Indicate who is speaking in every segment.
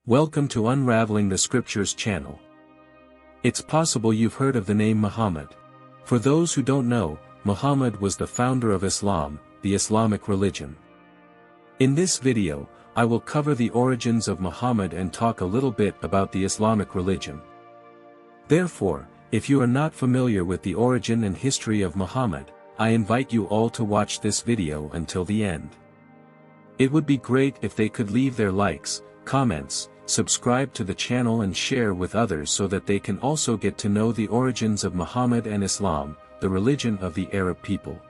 Speaker 1: Welcome to Unraveling the Scriptures channel. It's possible you've heard of the name Muhammad. For those who don't know, Muhammad was the founder of Islam, the Islamic religion. In this video, I will cover the origins of Muhammad and talk a little bit about the Islamic religion. Therefore, if you are not familiar with the origin and history of Muhammad, I invite you all to watch this video until the end. It would be great if they could leave their likes, comments, subscribe to the channel and share with others so that they can also get to know the origins of Muhammad and Islam, the religion of the Arab people.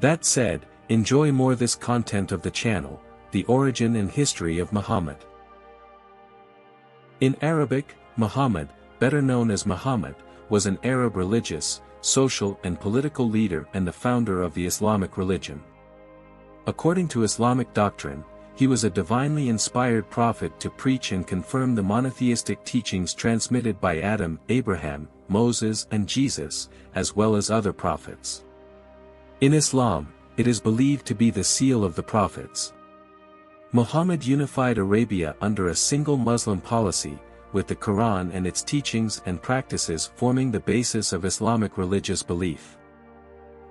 Speaker 1: That said, enjoy more this content of the channel, the origin and history of Muhammad. In Arabic, Muhammad, better known as Muhammad, was an Arab religious, social and political leader and the founder of the Islamic religion. According to Islamic doctrine, he was a divinely inspired prophet to preach and confirm the monotheistic teachings transmitted by Adam, Abraham, Moses and Jesus, as well as other prophets. In Islam, it is believed to be the seal of the prophets. Muhammad unified Arabia under a single Muslim policy, with the Quran and its teachings and practices forming the basis of Islamic religious belief.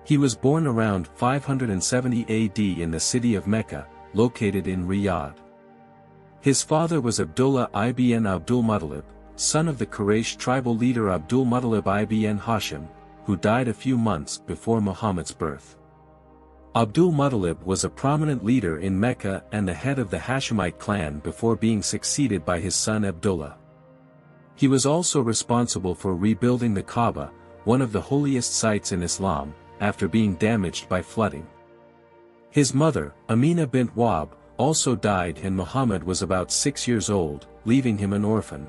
Speaker 1: He was born around 570 AD in the city of Mecca, located in Riyadh. His father was Abdullah ibn Abdul Muttalib, son of the Quraysh tribal leader Abdul Muttalib ibn Hashim, who died a few months before Muhammad's birth. Abdul Muttalib was a prominent leader in Mecca and the head of the Hashemite clan before being succeeded by his son Abdullah. He was also responsible for rebuilding the Kaaba, one of the holiest sites in Islam, after being damaged by flooding. His mother, Amina bint Wahb, also died and Muhammad was about 6 years old, leaving him an orphan.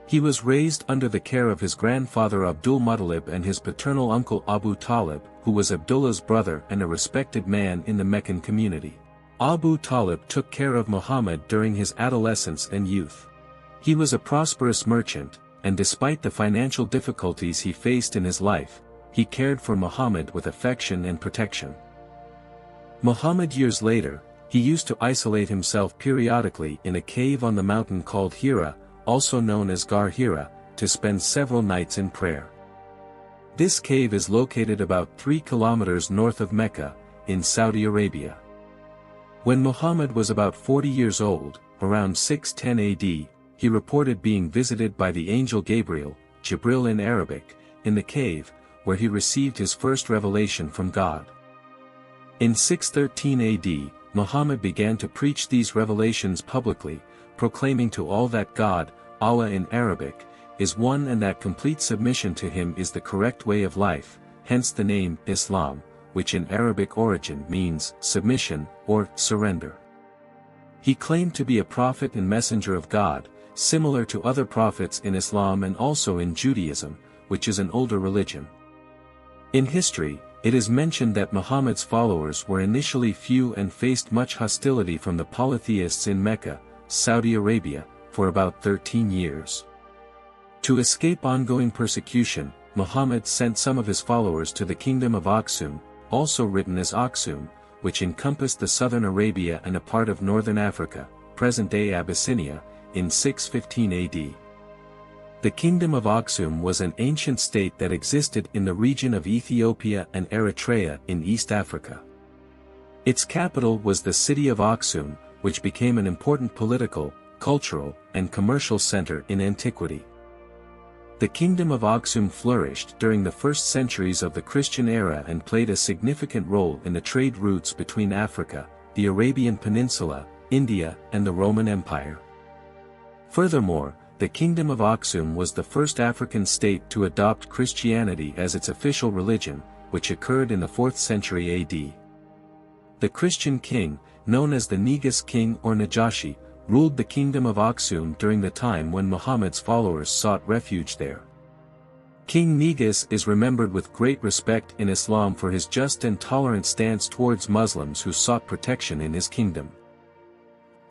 Speaker 1: He was raised under the care of his grandfather Abdul Muttalib and his paternal uncle Abu Talib, who was Abdullah's brother and a respected man in the Meccan community. Abu Talib took care of Muhammad during his adolescence and youth. He was a prosperous merchant, and despite the financial difficulties he faced in his life, he cared for Muhammad with affection and protection. Muhammad years later, he used to isolate himself periodically in a cave on the mountain called Hira, also known as Gar Hira, to spend several nights in prayer. This cave is located about 3 kilometers north of Mecca, in Saudi Arabia. When Muhammad was about 40 years old, around 610 AD, he reported being visited by the angel Gabriel, Jibril in Arabic, in the cave, where he received his first revelation from God. In 613 AD, Muhammad began to preach these revelations publicly, proclaiming to all that God, Allah in Arabic, is one and that complete submission to him is the correct way of life, hence the name Islam, which in Arabic origin means submission or surrender. He claimed to be a prophet and messenger of God, similar to other prophets in Islam and also in Judaism, which is an older religion. In history, it is mentioned that Muhammad's followers were initially few and faced much hostility from the polytheists in Mecca, Saudi Arabia, for about 13 years. To escape ongoing persecution, Muhammad sent some of his followers to the kingdom of Aksum, also written as Aksum, which encompassed the southern Arabia and a part of northern Africa, present-day Abyssinia, in 615 AD. The kingdom of Aksum was an ancient state that existed in the region of Ethiopia and Eritrea in East Africa. Its capital was the city of Aksum, which became an important political, cultural, and commercial center in antiquity. The kingdom of Aksum flourished during the first centuries of the Christian era and played a significant role in the trade routes between Africa, the Arabian Peninsula, India, and the Roman Empire. Furthermore, the kingdom of Aksum was the first African state to adopt Christianity as its official religion, which occurred in the 4th century AD. The Christian king, known as the Negus king or Najashi, ruled the kingdom of Aksum during the time when Muhammad's followers sought refuge there. King Negus is remembered with great respect in Islam for his just and tolerant stance towards Muslims who sought protection in his kingdom.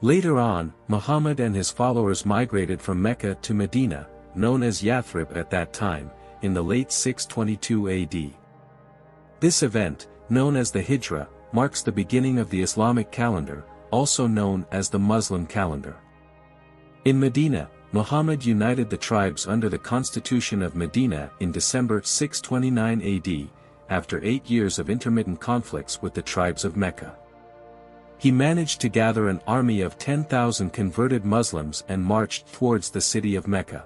Speaker 1: Later on, Muhammad and his followers migrated from Mecca to Medina, known as Yathrib at that time, in the late 622 AD. This event, known as the Hijra, marks the beginning of the Islamic calendar, also known as the Muslim calendar. In Medina, Muhammad united the tribes under the Constitution of Medina in December 629 AD, after 8 years of intermittent conflicts with the tribes of Mecca. He managed to gather an army of 10,000 converted Muslims and marched towards the city of Mecca.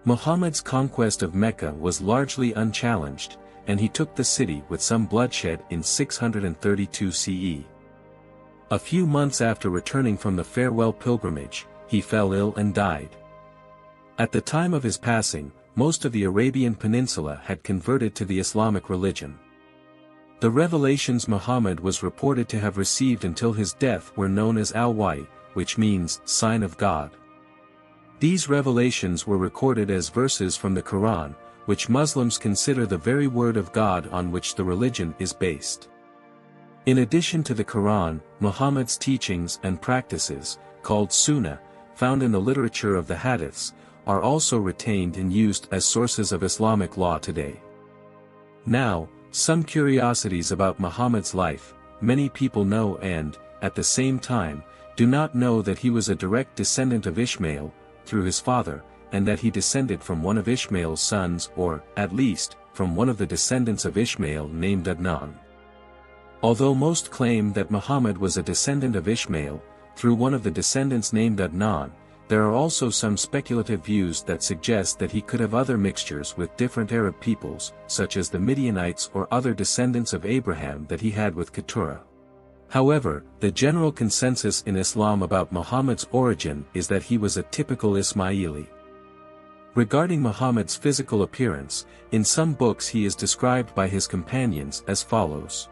Speaker 1: Muhammad's conquest of Mecca was largely unchallenged, and he took the city with some bloodshed in 632 CE. A few months after returning from the farewell pilgrimage, he fell ill and died. At the time of his passing, most of the Arabian Peninsula had converted to the Islamic religion. The revelations Muhammad was reported to have received until his death were known as al-Wahy, which means, sign of God. These revelations were recorded as verses from the Quran, which Muslims consider the very word of God on which the religion is based. In addition to the Quran, Muhammad's teachings and practices, called Sunnah, found in the literature of the Hadiths, are also retained and used as sources of Islamic law today. Now, some curiosities about Muhammad's life. Many people know and, at the same time, do not know that he was a direct descendant of Ishmael, through his father, and that he descended from one of Ishmael's sons or, at least, from one of the descendants of Ishmael named Adnan. Although most claim that Muhammad was a descendant of Ishmael, through one of the descendants named Adnan, there are also some speculative views that suggest that he could have other mixtures with different Arab peoples, such as the Midianites or other descendants of Abraham that he had with Keturah. However, the general consensus in Islam about Muhammad's origin is that he was a typical Ismaili. Regarding Muhammad's physical appearance, in some books he is described by his companions as follows.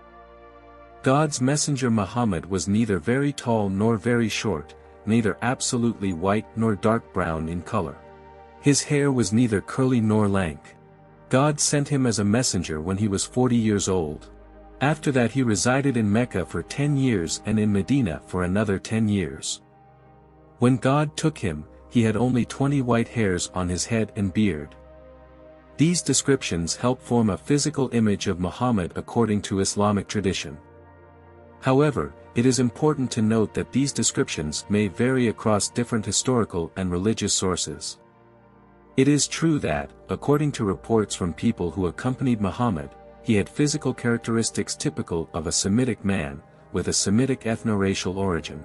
Speaker 1: God's messenger Muhammad was neither very tall nor very short, neither absolutely white nor dark brown in color. His hair was neither curly nor lank. God sent him as a messenger when he was 40 years old. After that he resided in Mecca for 10 years and in Medina for another 10 years. When God took him, he had only 20 white hairs on his head and beard. These descriptions help form a physical image of Muhammad according to Islamic tradition. However, it is important to note that these descriptions may vary across different historical and religious sources. It is true that, according to reports from people who accompanied Muhammad, he had physical characteristics typical of a Semitic man, with a Semitic ethno-racial origin.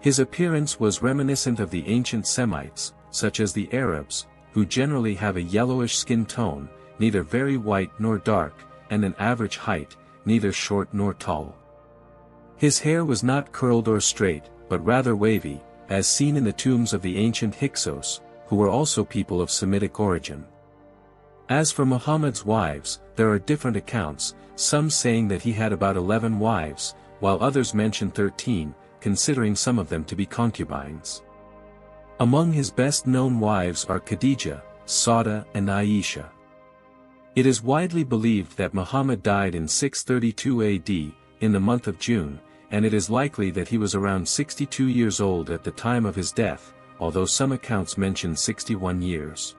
Speaker 1: His appearance was reminiscent of the ancient Semites, such as the Arabs, who generally have a yellowish skin tone, neither very white nor dark, and an average height, neither short nor tall. His hair was not curled or straight, but rather wavy, as seen in the tombs of the ancient Hyksos, who were also people of Semitic origin. As for Muhammad's wives, there are different accounts, some saying that he had about 11 wives, while others mention 13, considering some of them to be concubines. Among his best-known wives are Khadija, Sauda and Aisha. It is widely believed that Muhammad died in 632 AD, in the month of June, and it is likely that he was around 62 years old at the time of his death, although some accounts mention 61 years.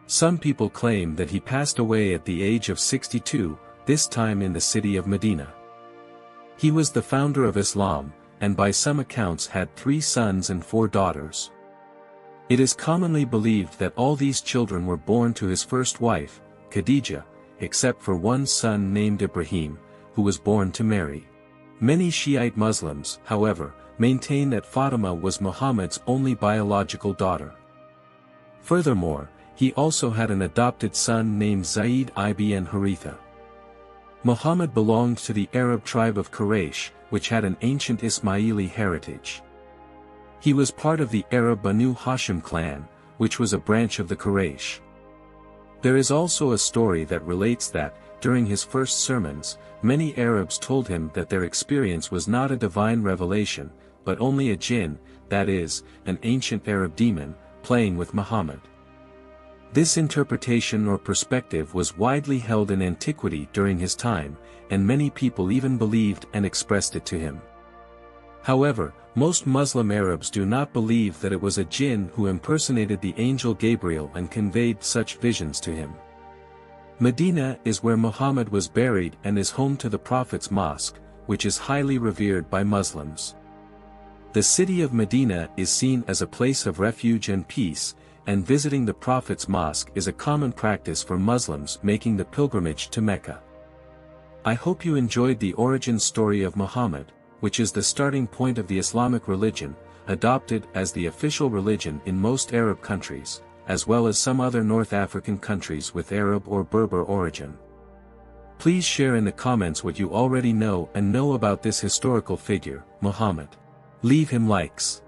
Speaker 1: Some people claim that he passed away at the age of 62, this time in the city of Medina. He was the founder of Islam, and by some accounts had 3 sons and 4 daughters. It is commonly believed that all these children were born to his first wife, Khadija, except for one son named Ibrahim, who was born to Mary. Many Shiite Muslims, however, maintain that Fatima was Muhammad's only biological daughter. Furthermore, he also had an adopted son named Zayd ibn Haritha. Muhammad belonged to the Arab tribe of Quraysh, which had an ancient Ismaili heritage. He was part of the Arab Banu Hashim clan, which was a branch of the Quraysh. There is also a story that relates that, during his first sermons, many Arabs told him that their experience was not a divine revelation, but only a jinn, that is, an ancient Arab demon, playing with Muhammad. This interpretation or perspective was widely held in antiquity during his time, and many people even believed and expressed it to him. However, most Muslim Arabs do not believe that it was a jinn who impersonated the angel Gabriel and conveyed such visions to him. Medina is where Muhammad was buried and is home to the Prophet's mosque, which is highly revered by Muslims. The city of Medina is seen as a place of refuge and peace, and visiting the Prophet's mosque is a common practice for Muslims making the pilgrimage to Mecca. I hope you enjoyed the origin story of Muhammad, which is the starting point of the Islamic religion, adopted as the official religion in most Arab countries, as well as some other North African countries with Arab or Berber origin. Please share in the comments what you already know about this historical figure, Muhammad. Leave him likes.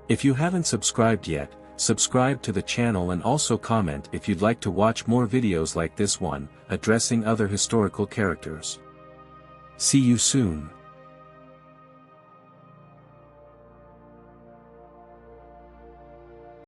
Speaker 1: If you haven't subscribed yet, subscribe to the channel and also comment if you'd like to watch more videos like this one, addressing other historical characters. See you soon.